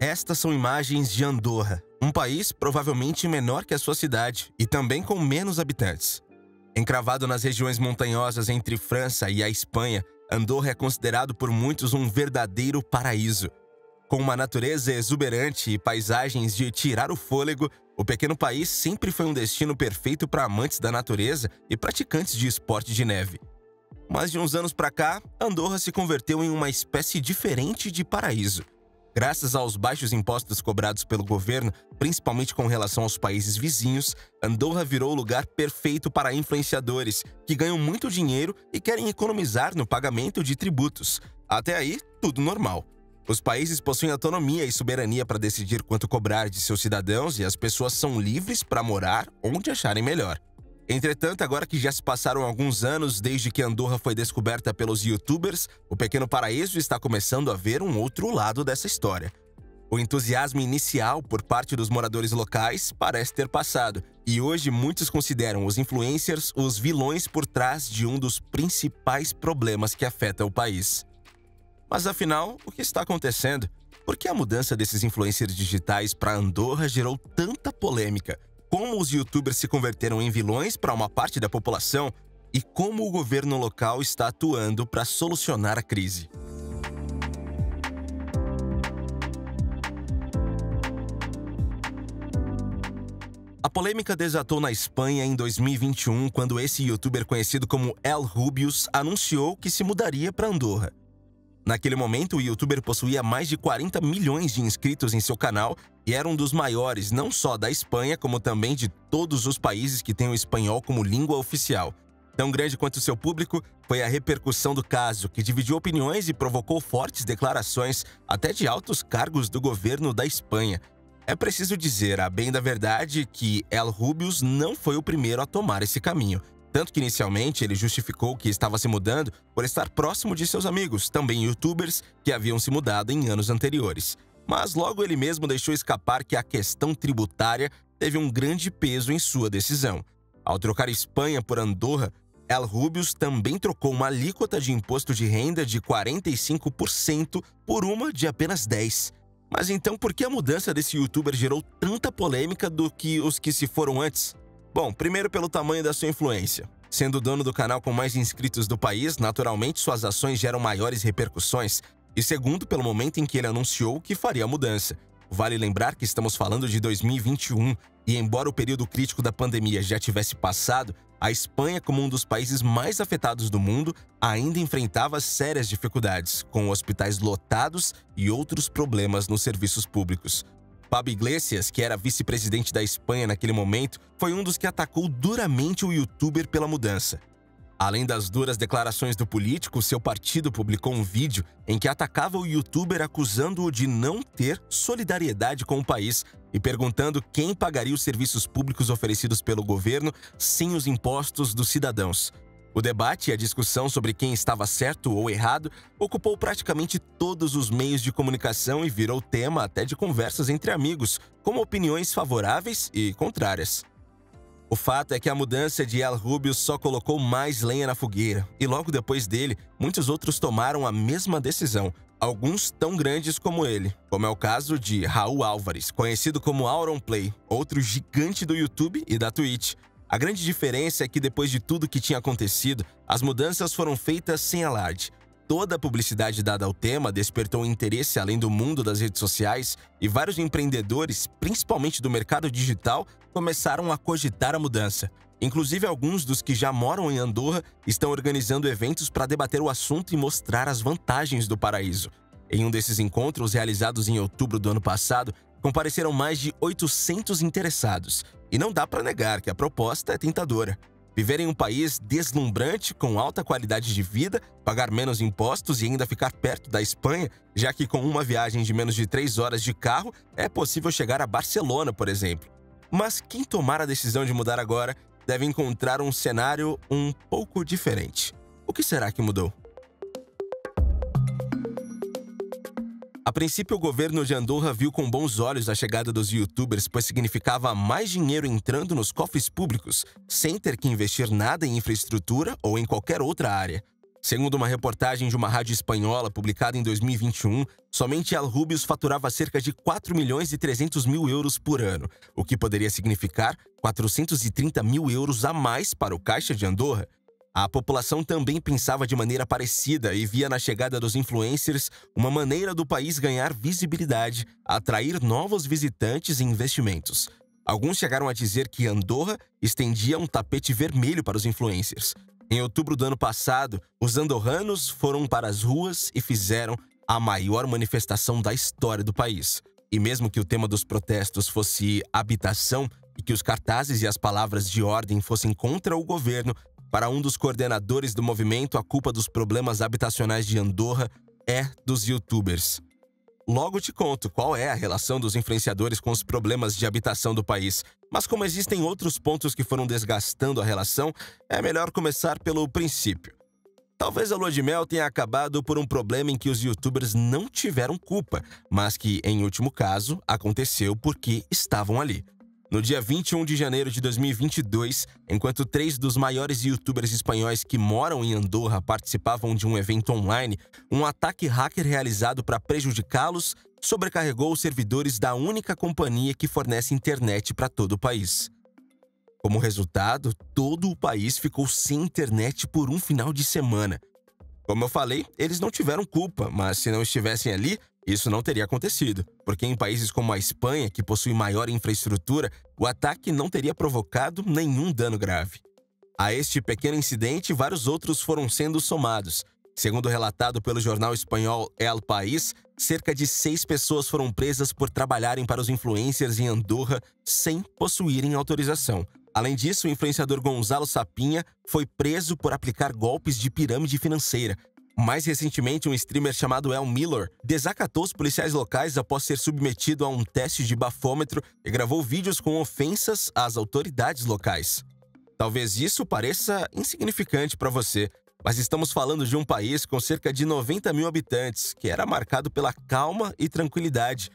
Estas são imagens de Andorra, um país provavelmente menor que a sua cidade e também com menos habitantes. Encravado nas regiões montanhosas entre França e a Espanha, Andorra é considerado por muitos um verdadeiro paraíso. Com uma natureza exuberante e paisagens de tirar o fôlego, o pequeno país sempre foi um destino perfeito para amantes da natureza e praticantes de esporte de neve. Mas de uns anos para cá, Andorra se converteu em uma espécie diferente de paraíso. Graças aos baixos impostos cobrados pelo governo, principalmente com relação aos países vizinhos, Andorra virou o lugar perfeito para influenciadores, que ganham muito dinheiro e querem economizar no pagamento de tributos. Até aí, tudo normal. Os países possuem autonomia e soberania para decidir quanto cobrar de seus cidadãos e as pessoas são livres para morar onde acharem melhor. Entretanto, agora que já se passaram alguns anos desde que Andorra foi descoberta pelos YouTubers, o pequeno paraíso está começando a ver um outro lado dessa história. O entusiasmo inicial por parte dos moradores locais parece ter passado, e hoje muitos consideram os influencers os vilões por trás de um dos principais problemas que afeta o país. Mas afinal, o que está acontecendo? Por que a mudança desses influencers digitais para Andorra gerou tanta polêmica? Como os YouTubers se converteram em vilões para uma parte da população? E como o governo local está atuando para solucionar a crise? A polêmica desatou na Espanha em 2021, quando esse YouTuber conhecido como El Rubius anunciou que se mudaria para Andorra. Naquele momento, o YouTuber possuía mais de 40 milhões de inscritos em seu canal e era um dos maiores não só da Espanha, como também de todos os países que têm o espanhol como língua oficial. Tão grande quanto seu público foi a repercussão do caso, que dividiu opiniões e provocou fortes declarações, até de altos cargos do governo da Espanha. É preciso dizer, a bem da verdade, que El Rubius não foi o primeiro a tomar esse caminho. Tanto que inicialmente ele justificou que estava se mudando por estar próximo de seus amigos, também youtubers, que haviam se mudado em anos anteriores. Mas logo ele mesmo deixou escapar que a questão tributária teve um grande peso em sua decisão. Ao trocar Espanha por Andorra, El Rubius também trocou uma alíquota de imposto de renda de 45% por uma de apenas 10%. Mas então por que a mudança desse youtuber gerou tanta polêmica do que os que se foram antes? Bom, primeiro pelo tamanho da sua influência. Sendo o dono do canal com mais inscritos do país, naturalmente suas ações geram maiores repercussões. E segundo, pelo momento em que ele anunciou que faria a mudança. Vale lembrar que estamos falando de 2021 e, embora o período crítico da pandemia já tivesse passado, a Espanha, como um dos países mais afetados do mundo, ainda enfrentava sérias dificuldades, com hospitais lotados e outros problemas nos serviços públicos. Pablo Iglesias, que era vice-presidente da Espanha naquele momento, foi um dos que atacou duramente o youtuber pela mudança. Além das duras declarações do político, seu partido publicou um vídeo em que atacava o youtuber acusando-o de não ter solidariedade com o país e perguntando quem pagaria os serviços públicos oferecidos pelo governo sem os impostos dos cidadãos. O debate e a discussão sobre quem estava certo ou errado ocupou praticamente todos os meios de comunicação e virou tema até de conversas entre amigos, com opiniões favoráveis e contrárias. O fato é que a mudança de El Rubius só colocou mais lenha na fogueira, e logo depois dele, muitos outros tomaram a mesma decisão, alguns tão grandes como ele, como é o caso de Raul Álvares, conhecido como Auronplay, outro gigante do YouTube e da Twitch. A grande diferença é que depois de tudo que tinha acontecido, as mudanças foram feitas sem alarde. Toda a publicidade dada ao tema despertou interesse além do mundo das redes sociais e vários empreendedores, principalmente do mercado digital, começaram a cogitar a mudança. Inclusive, alguns dos que já moram em Andorra estão organizando eventos para debater o assunto e mostrar as vantagens do paraíso. Em um desses encontros, realizados em outubro do ano passado, compareceram mais de 800 interessados. E não dá para negar que a proposta é tentadora. Viver em um país deslumbrante, com alta qualidade de vida, pagar menos impostos e ainda ficar perto da Espanha, já que com uma viagem de menos de 3 horas de carro, é possível chegar a Barcelona, por exemplo. Mas quem tomar a decisão de mudar agora deve encontrar um cenário um pouco diferente. O que será que mudou? A princípio, o governo de Andorra viu com bons olhos a chegada dos youtubers, pois significava mais dinheiro entrando nos cofres públicos, sem ter que investir nada em infraestrutura ou em qualquer outra área. Segundo uma reportagem de uma rádio espanhola publicada em 2021, somente El Rubius faturava cerca de 4.300.000 euros por ano, o que poderia significar 430 mil euros a mais para o caixa de Andorra. A população também pensava de maneira parecida e via na chegada dos influencers uma maneira do país ganhar visibilidade, atrair novos visitantes e investimentos. Alguns chegaram a dizer que Andorra estendia um tapete vermelho para os influencers. Em outubro do ano passado, os andorranos foram para as ruas e fizeram a maior manifestação da história do país. E mesmo que o tema dos protestos fosse habitação e que os cartazes e as palavras de ordem fossem contra o governo, para um dos coordenadores do movimento, a culpa dos problemas habitacionais de Andorra é dos youtubers. Logo te conto qual é a relação dos influenciadores com os problemas de habitação do país. Mas como existem outros pontos que foram desgastando a relação, é melhor começar pelo princípio. Talvez a lua de mel tenha acabado por um problema em que os youtubers não tiveram culpa, mas que, em último caso, aconteceu porque estavam ali. No dia 21 de janeiro de 2022, enquanto 3 dos maiores youtubers espanhóis que moram em Andorra participavam de um evento online, um ataque hacker realizado para prejudicá-los sobrecarregou os servidores da única companhia que fornece internet para todo o país. Como resultado, todo o país ficou sem internet por um final de semana. Como eu falei, eles não tiveram culpa, mas se não estivessem ali, isso não teria acontecido, porque em países como a Espanha, que possui maior infraestrutura, o ataque não teria provocado nenhum dano grave. A este pequeno incidente, vários outros foram sendo somados. Segundo relatado pelo jornal espanhol El País, cerca de 6 pessoas foram presas por trabalharem para os influencers em Andorra sem possuírem autorização. Além disso, o influenciador Gonzalo Sapinha foi preso por aplicar golpes de pirâmide financeira. Mais recentemente, um streamer chamado El Miller desacatou os policiais locais após ser submetido a um teste de bafômetro e gravou vídeos com ofensas às autoridades locais. Talvez isso pareça insignificante para você, mas estamos falando de um país com cerca de 90 mil habitantes, que era marcado pela calma e tranquilidade.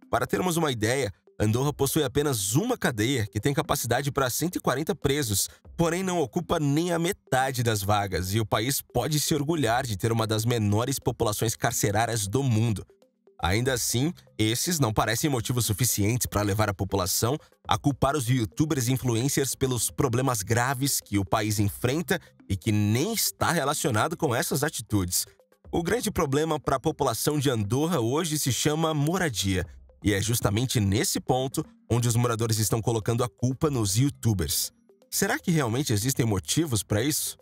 Para termos uma ideia, Andorra possui apenas uma cadeia que tem capacidade para 140 presos, porém não ocupa nem a metade das vagas, e o país pode se orgulhar de ter uma das menores populações carcerárias do mundo. Ainda assim, esses não parecem motivos suficientes para levar a população a culpar os youtubers e influencers pelos problemas graves que o país enfrenta e que nem está relacionado com essas atitudes. O grande problema para a população de Andorra hoje se chama moradia. E é justamente nesse ponto onde os moradores estão colocando a culpa nos youtubers. Será que realmente existem motivos para isso?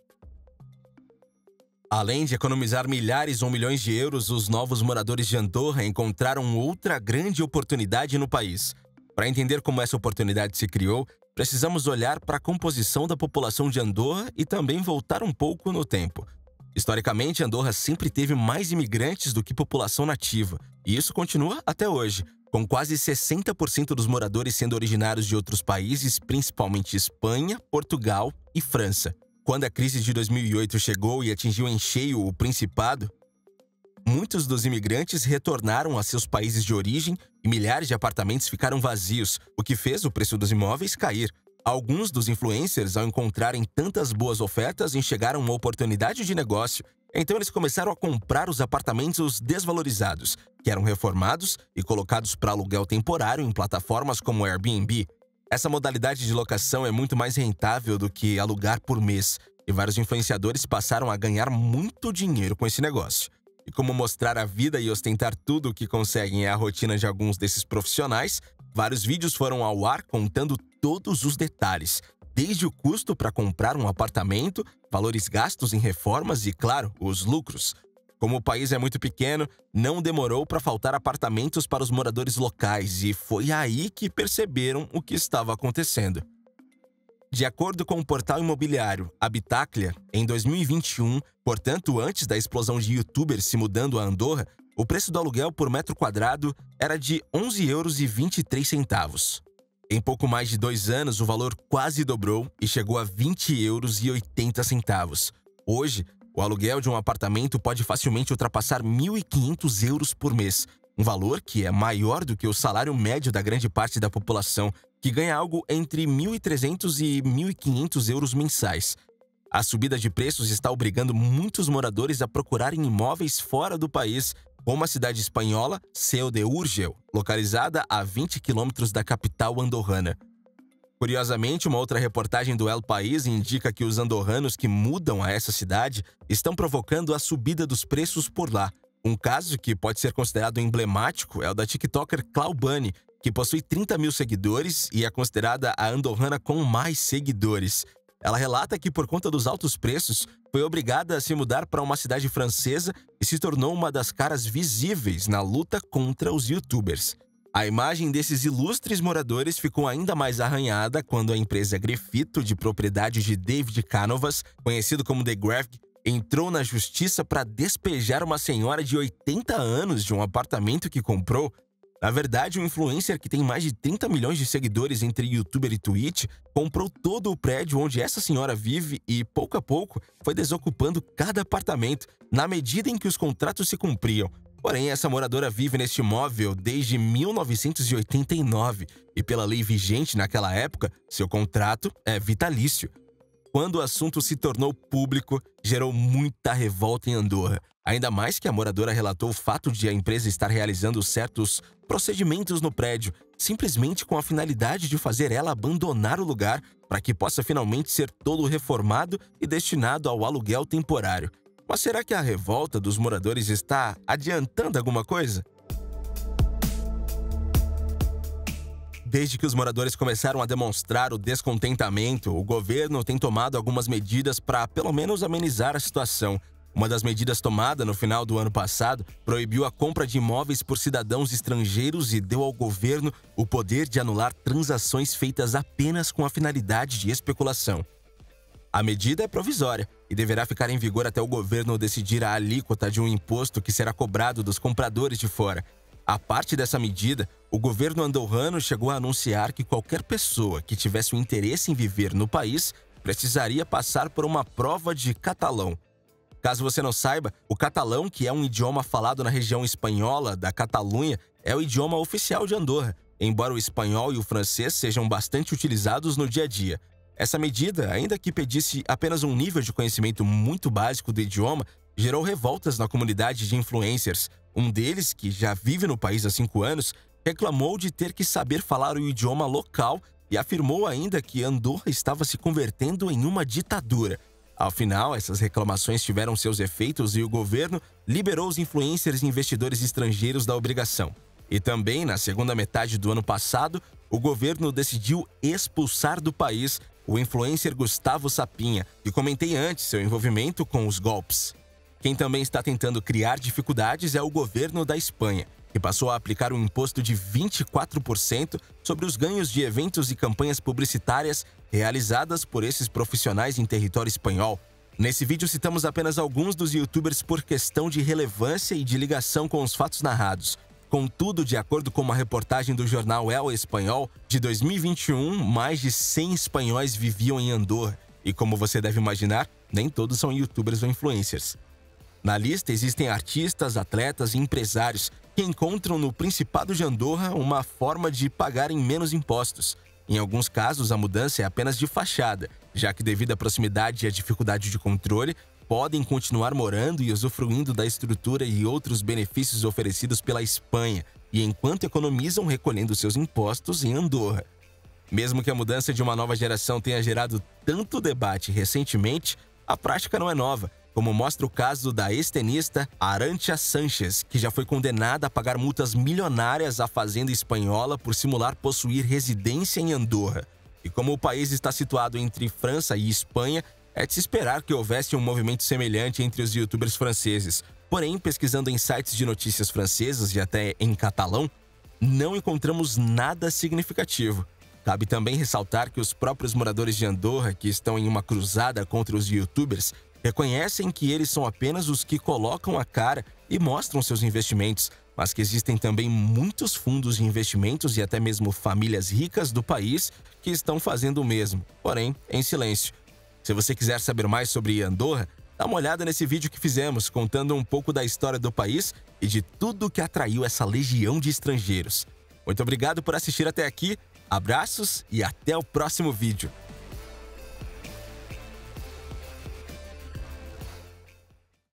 Além de economizar milhares ou milhões de euros, os novos moradores de Andorra encontraram outra grande oportunidade no país. Para entender como essa oportunidade se criou, precisamos olhar para a composição da população de Andorra e também voltar um pouco no tempo. Historicamente, Andorra sempre teve mais imigrantes do que população nativa, e isso continua até hoje, com quase 60% dos moradores sendo originários de outros países, principalmente Espanha, Portugal e França. Quando a crise de 2008 chegou e atingiu em cheio o Principado, muitos dos imigrantes retornaram a seus países de origem e milhares de apartamentos ficaram vazios, o que fez o preço dos imóveis cair. Alguns dos influencers, ao encontrarem tantas boas ofertas, enxergaram uma oportunidade de negócio. Então eles começaram a comprar os apartamentos desvalorizados, que eram reformados e colocados para aluguel temporário em plataformas como Airbnb. Essa modalidade de locação é muito mais rentável do que alugar por mês, e vários influenciadores passaram a ganhar muito dinheiro com esse negócio. E como mostrar a vida e ostentar tudo o que conseguem é a rotina de alguns desses profissionais, vários vídeos foram ao ar contando todos os detalhes, desde o custo para comprar um apartamento, valores gastos em reformas e, claro, os lucros. Como o país é muito pequeno, não demorou para faltar apartamentos para os moradores locais e foi aí que perceberam o que estava acontecendo. De acordo com o portal imobiliário Habitaclia, em 2021, portanto antes da explosão de youtubers se mudando a Andorra, o preço do aluguel por metro quadrado era de 11,23 euros. Em pouco mais de 2 anos, o valor quase dobrou e chegou a 20,80 euros. Hoje, o aluguel de um apartamento pode facilmente ultrapassar 1.500 euros por mês, um valor que é maior do que o salário médio da grande parte da população, que ganha algo entre 1.300 e 1.500 euros mensais. A subida de preços está obrigando muitos moradores a procurarem imóveis fora do país, como a cidade espanhola Seu de Urgell, localizada a 20 quilômetros da capital andorrana. Curiosamente, uma outra reportagem do El País indica que os andorranos que mudam a essa cidade estão provocando a subida dos preços por lá. Um caso que pode ser considerado emblemático é o da TikToker Clau Bunny, que possui 30 mil seguidores e é considerada a andorrana com mais seguidores. Ela relata que, por conta dos altos preços, foi obrigada a se mudar para uma cidade francesa e se tornou uma das caras visíveis na luta contra os youtubers. A imagem desses ilustres moradores ficou ainda mais arranhada quando a empresa Grefito, de propriedade de David Canovas, conhecido como The Greg, entrou na justiça para despejar uma senhora de 80 anos de um apartamento que comprou. Na verdade, um influencer que tem mais de 30 milhões de seguidores entre YouTuber e Twitch comprou todo o prédio onde essa senhora vive e, pouco a pouco, foi desocupando cada apartamento na medida em que os contratos se cumpriam. Porém, essa moradora vive neste imóvel desde 1989 e, pela lei vigente naquela época, seu contrato é vitalício. Quando o assunto se tornou público, gerou muita revolta em Andorra. Ainda mais que a moradora relatou o fato de a empresa estar realizando certos procedimentos no prédio, simplesmente com a finalidade de fazer ela abandonar o lugar para que possa finalmente ser todo reformado e destinado ao aluguel temporário. Mas será que a revolta dos moradores está adiantando alguma coisa? Desde que os moradores começaram a demonstrar o descontentamento, o governo tem tomado algumas medidas para, pelo menos, amenizar a situação. Uma das medidas tomada no final do ano passado proibiu a compra de imóveis por cidadãos estrangeiros e deu ao governo o poder de anular transações feitas apenas com a finalidade de especulação. A medida é provisória e deverá ficar em vigor até o governo decidir a alíquota de um imposto que será cobrado dos compradores de fora. A parte dessa medida, o governo andorrano chegou a anunciar que qualquer pessoa que tivesse o interesse em viver no país precisaria passar por uma prova de catalão. Caso você não saiba, o catalão, que é um idioma falado na região espanhola da Catalunha, é o idioma oficial de Andorra, embora o espanhol e o francês sejam bastante utilizados no dia a dia. Essa medida, ainda que pedisse apenas um nível de conhecimento muito básico do idioma, gerou revoltas na comunidade de influencers. Um deles, que já vive no país há 5 anos, reclamou de ter que saber falar o idioma local e afirmou ainda que Andorra estava se convertendo em uma ditadura. Ao final, essas reclamações tiveram seus efeitos e o governo liberou os influencers e investidores estrangeiros da obrigação. E também, na segunda metade do ano passado, o governo decidiu expulsar do país o influencer Gustavo Sapinha, que comentei antes seu envolvimento com os golpes. Quem também está tentando criar dificuldades é o governo da Espanha, que passou a aplicar um imposto de 24% sobre os ganhos de eventos e campanhas publicitárias realizadas por esses profissionais em território espanhol. Nesse vídeo citamos apenas alguns dos youtubers por questão de relevância e de ligação com os fatos narrados. Contudo, de acordo com uma reportagem do jornal El Espanhol, de 2021, mais de 100 espanhóis viviam em Andorra. E como você deve imaginar, nem todos são youtubers ou influencers. Na lista existem artistas, atletas e empresários que encontram no Principado de Andorra uma forma de pagarem menos impostos. Em alguns casos, a mudança é apenas de fachada, já que devido à proximidade e à dificuldade de controle, podem continuar morando e usufruindo da estrutura e outros benefícios oferecidos pela Espanha, e enquanto economizam recolhendo seus impostos em Andorra. Mesmo que a mudança de uma nova geração tenha gerado tanto debate recentemente, a prática não é nova, como mostra o caso da ex-tenista Arantxa Sánchez, que já foi condenada a pagar multas milionárias à fazenda espanhola por simular possuir residência em Andorra. E como o país está situado entre França e Espanha, é de se esperar que houvesse um movimento semelhante entre os youtubers franceses. Porém, pesquisando em sites de notícias francesas e até em catalão, não encontramos nada significativo. Cabe também ressaltar que os próprios moradores de Andorra, que estão em uma cruzada contra os youtubers, reconhecem que eles são apenas os que colocam a cara e mostram seus investimentos, mas que existem também muitos fundos de investimentos e até mesmo famílias ricas do país que estão fazendo o mesmo, porém em silêncio. Se você quiser saber mais sobre Andorra, dá uma olhada nesse vídeo que fizemos, contando um pouco da história do país e de tudo que atraiu essa legião de estrangeiros. Muito obrigado por assistir até aqui, abraços e até o próximo vídeo.